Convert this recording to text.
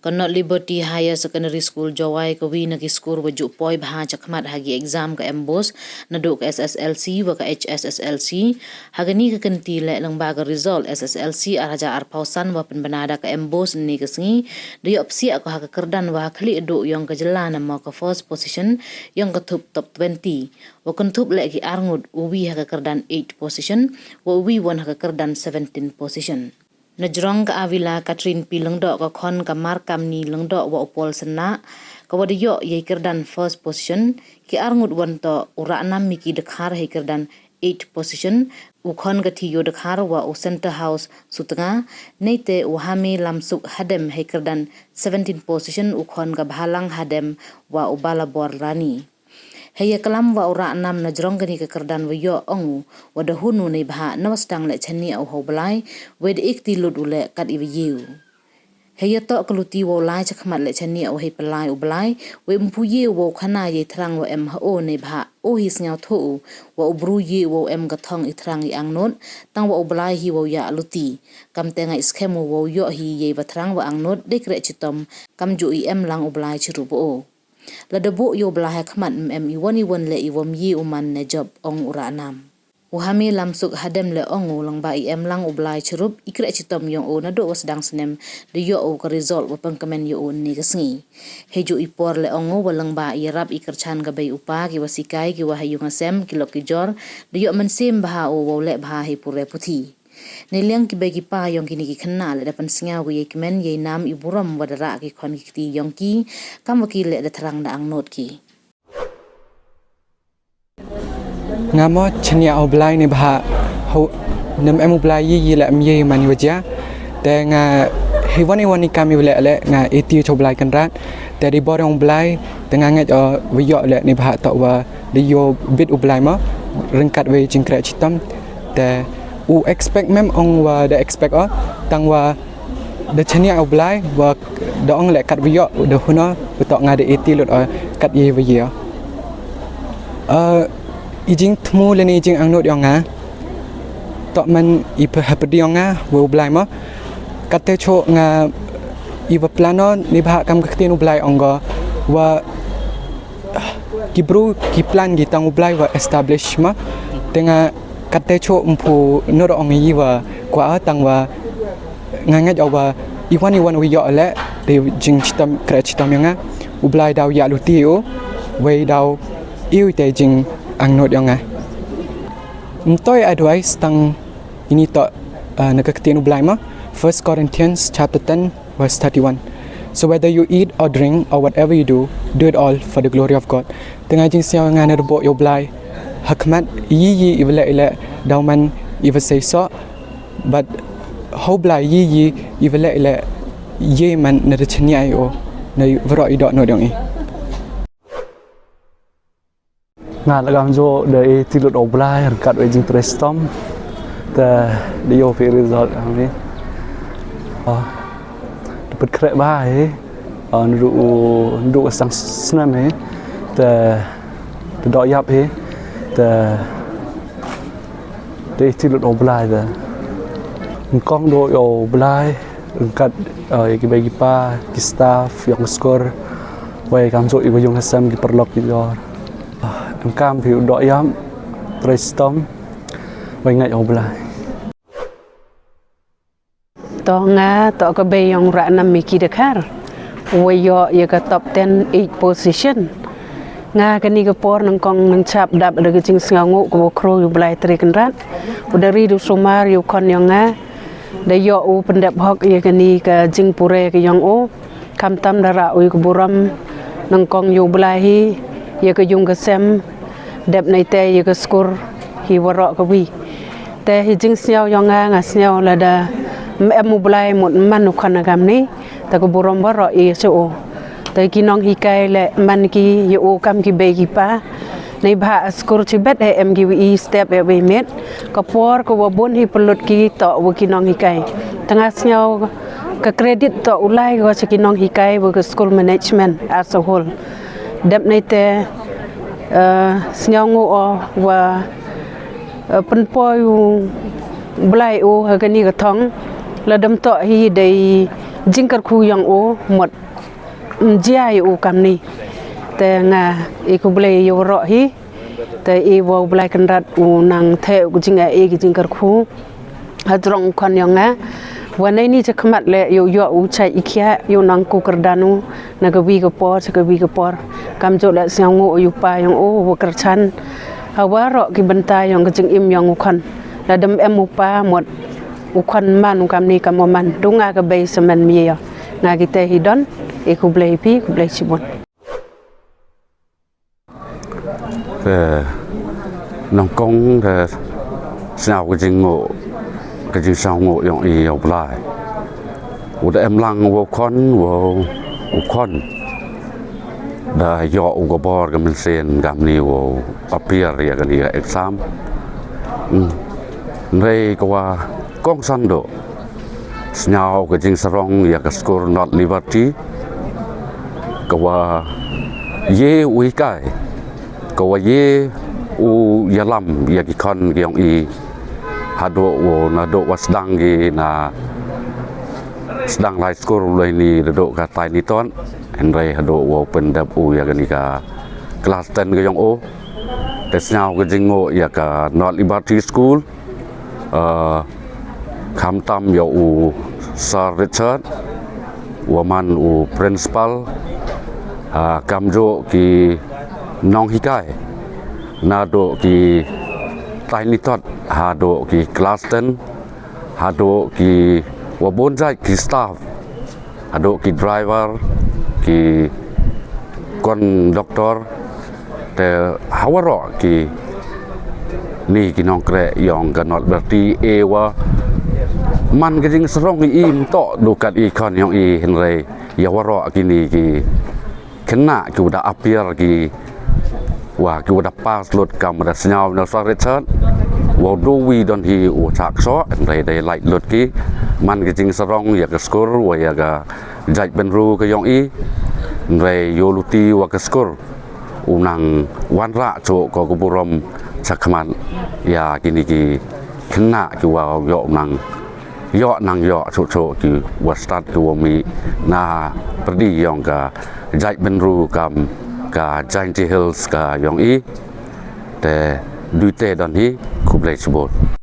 Konot Liberty Higher Secondary School jawai kawi nagi skor waju poi bah cakmat hagi exam ka embos naduk ka SSLC wa ka HSSLC hagani ka kenti le lembaga result SSLC araja arpausan wa penbenada ka embos ni kesngi di opsi aku hak kerdan wa kli duk yang kejelan ma ka first position yang ketup top 20 wa kentup lagi arngud uwi hak kerdan 8 position wa uwi won hak kerdan 17 position. Najrong ka Avila Katrin pi lengdok ka kon ka markam ni lengdok wa upol sena ka wadiyo ye kerdan first position ki arngut wanto ura 6 miki dekhar he kerdan 8 position ukon ka tiyo dekhar wa u center house sutanga neite uhami lamsuk hadem he kerdan 17 position ukon ka bhalang hadem wa ubala bor rani. Haya kelam wa ura 6 Najrong gani ke kerdan wa yo ongu wa dahunu nei bha nawastang le chani au ho blai wed ikti lud ule kat i yu. Haya to keluti wa lai chakmat le chani au he pelai u blai we mpu ye wa khana ye thrang wa em ha o nei bha o hi sngau tho wa ubru ye wa em ga thong i thrang i angnot tang wa u blai hi wa ya luti kam tenga iskemu wa yo hi ye ba thrang wa angnot dekre chitom kam ju i em lang u blai chiru bo. La debu yo belah khmat iwani won le iwom yi uman ne job ong ura 6. Uhami lamsuk hadem le ongu lang ba lang ublai cherup ikre chitom yong o na do wasdang senem de yo o ka result wa pengkemen yo ni kesngi. Heju ipor le ongu walang ba rap ikerchan ga bay upa ki wasikai ki wahayung asem kilok kijor de yo mensim bah o wole bah hi pure puthi. Niliang ki bagi pa yang kini ki kenal depan sengau ye kemen ye nam iburam wadara ki kon ki yang ki kam wakil le terang da angnot ki ngamo chania oblai ni bah ho nem em oblai yi la mi mani waja te nga hewani wani kami le nga eti choblai kan rat te di borong oblai tengah ngat wiyo le ni bah to wa di yo bit oblai ma rengkat we jingkra chitam te u expect mem ong wa the expect tang wa the chania oblai wa the ong le kat wiyo the huna betok nga de eti lot kat ye wiyo ijing tmu le ni ijing angnot yang nga tok man i hapdi yang nga wo oblai ma kat te cho nga i wa plano ni bha kam ktin oblai ong wa kibru ki plan gi tang oblai wa establish ma tenga kate cho mpu noro ong yi wa kwa tang wa ngangat wa iwan wi yo le de jing chitam kra chitam yang ublai daw ya lu ti o we daw iu te jing ang not yang mtoi advice tang ini to nakaktin ublai ma 1 Corinthians chapter 10 verse 31. So whether you eat or drink or whatever you do it all for the glory of God. Tengah jing siaw ngan rebo yo blai hakmat yi ivela dauman iva say so but hobla yi ivela ye man na chania yo na vro i do no dong i nga lagam jo de tilot oblai kat we jing prestom the yo fi result ni dapat kre ba ndu sang snam he the do yap he the tilot oblai the kong do yo oblai kat ki bagi pa ki staff yang skor we kam so ibu yung hasam ki perlok ki jor kam phiu do yam prestom we ngai oblai to nga to ka be yung ra nam mi ki dekhar we yo ye ka top 10 8 position nga kani ka por nang kong nang chap dap de jing sngangu ko kro yu blai tri kan rat udari du sumar yu kon yang nga de yo u pendap hok ye kani ka jing pure ka yang o kam tam dara u ku buram nang kong yu blai hi ye ka yung ka sem dap nai te ye ka skor hi waro ka wi te hi jing snyaw yang nga snyaw la da em u blai mot man kon gam ni ta ko buram waro e so tới khi nong hi kai le man ki yo kam ki be ki pa nei bha skor chi bet em gi wi step e we met ko por ko wa bon hi pelot ki to wo ki nong hi kai tanga snyaw ka credit to ulai go chi ki nong hi kai wo school management as a whole dep nei te snyaw ngo wa pen poi blai o ha ka ni ka thong la dam to hi dei jingkar khu yang o mot jai o kam ni te nga e ku ble yo ro hi te e wo ble kan rat u nang the ku jinga e ki jingkar khu Najrong kon yang nga wanai ni je khamat le yo yo u chai ikhya yo nang ku kardanu na ka wi ka por ka wi ka por kam jo la siang ngo yu pa yang o wo kar chan hawa ro ki banta yang ka jing im yang u khan la dam em u pa mot u khan man u kam ni kam man dunga ka be semen mi ya nga ki te hidon e ku ble pi ku ble chibon nong kong sao cái jing ngộ cái jing sao ngộ yong i yong lai u da em lang wo kon da yo u go bor gam sen gam ni wo appear ya kan ya exam nei ko wa kong san do sao cái jing sarong ya ka score not liberty ko wa ye ui kai ko wa ye u yalam ya ki kon yong i hado wo na do was dang gi na sedang lai skor lai ni do ka tai ni ton en rai hado wo pen dap u ya ni ka kelas 10 ga yong o te snao ga jingo ya ka not liberty school kham tam yo u sir richard woman u principal kam jo ki nong hikai na do ki tai ni tot hado ki kelas 10 hado ki wabon jai ki staff hado ki driver ki konduktor te hawaro ki ni ki nong kre yong ganot berarti ewa man ke jing serong i im to dukat i kon yong i henre yawaro ki ni ki kena ki udah appear ki wah ki udah pas lot kam da senyau na sa richard wo do wi don hi u chak so dai dai lai lot ki man ki jing sarong ya ka skor wa ya ga jai ben ru ka yong i ngai yo luti wa ka skor u nang wan ra cho ko ko burom sakman ya kini ki kena ki wa yo nang yo cho ki wa start ki wa mi na perdi yong ka jai ben ru kam ka Giant Hills ka yong i te duite don hi kublai chbot